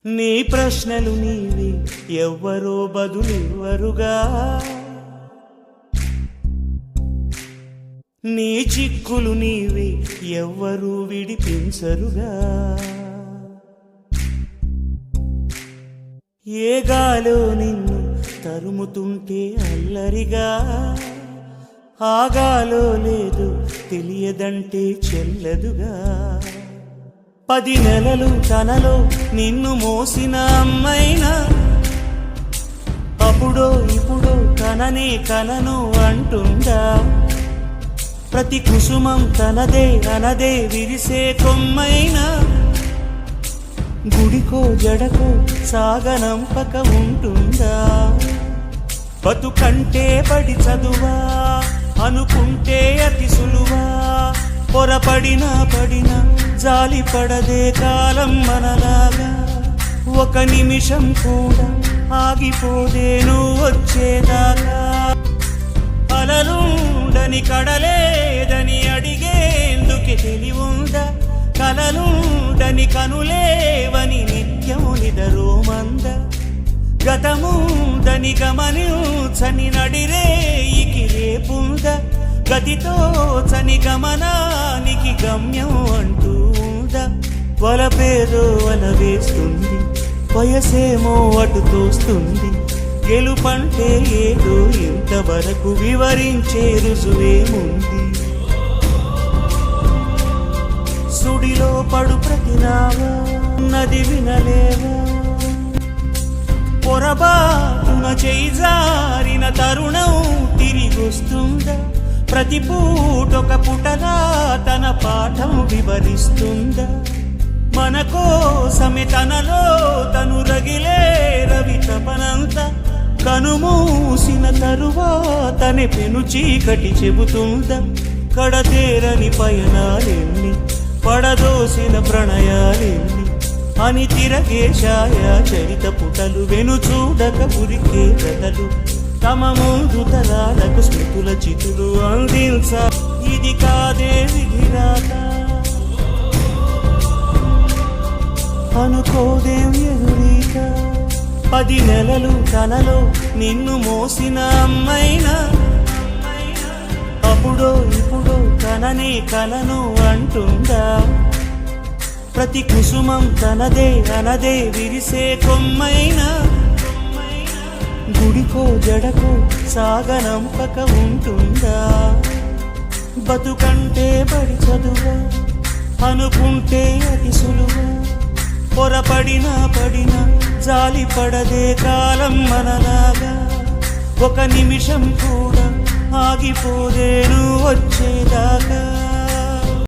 నీ ప్రశ్నలు నీవి ఎవ్వరో బదులివ్వరుగా, నీ చిక్కులు నీవి ఎవ్వరూ విడిపించరుగా. ఏ గాలో నిన్ను తరుముతుంటే అల్లరిగా, ఆగాలో లేదు తెలియదంటే చెల్లదుగా. 10 నెలలు తనలో నిన్ను మోసిన అమ్మైనా, అప్పుడో ఇప్పుడో తననే కలను అంటుందా. ప్రతి కుసుమం తనదే అనదే విరిసే కొమ్మైనా, గుడికో జడకో సాగనంపక ఉంటుందా. బతుకంటే పడి చదువా అనుకుంటే అతి సులువా, పొరపడినా పడినా జాలి పడదే కాలం మనలాగా. ఒక నిమిషం కూడా ఆగిపోదే నువ్వు వచ్చేదాకా. అలలుండని కడలేదని అడిగేందుకే తెలివుందా, కలలుండని కనులేవని నిత్యము నిదరోమంద. గతముందని గమనించని నడిరేయికి రేపుందా, గతితో చని గమనానికి గమ్యం అంటూ ఉందా. వలపేదో వల వేస్తుంది, వయసేమో అటు తోస్తుంది. గెలుపంటే ఏదో ఇంతవరకు వివరించే రుజువేముంది. సుడిలో పడు ప్రతినావా నది వినలేవా, పొరబాటున చేయి జారిన తరుణం తిరిగొస్తుందా. ప్రతి పూటొక పుటలా తన పాఠం వివరిస్తుందా. మన కోసమే తనలో తను రగిలే రవి తపనంత, కనుమూసిన తరువాతనే పెను చీకటి చెబుతుందా. కడతేరని పయనాలెన్ని, పడదోసిన ప్రణయాలెన్ని అని తిరగే ఛాయా చరిత పుటలు. వెను చూడక పురికే కథలు తమ ముందు తరాలకు స్మృతుల చితులు అందించ. ఇది కాదే విధిరాత అనుకోదేం ఎదురీత. 10 నెలలు తనలో నిన్ను మోసిన అమ్మైనా, అప్పుడో ఇప్పుడో తననే కలను అంటుందా. ప్రతి కుసుమం తనదే అనదే విరిసే కొమ్మైనా, గుడికో జడకో సాగనంపక ఉంటుందా. బతుకంటే బడి చదువా అనుకుంటే అతి సులువా, పొరపడినా పడినా జాలి పడదే కాలం మనలాగా. ఒక నిమిషం కూడా ఆగిపోదే నువ్వు వచ్చేదాకా.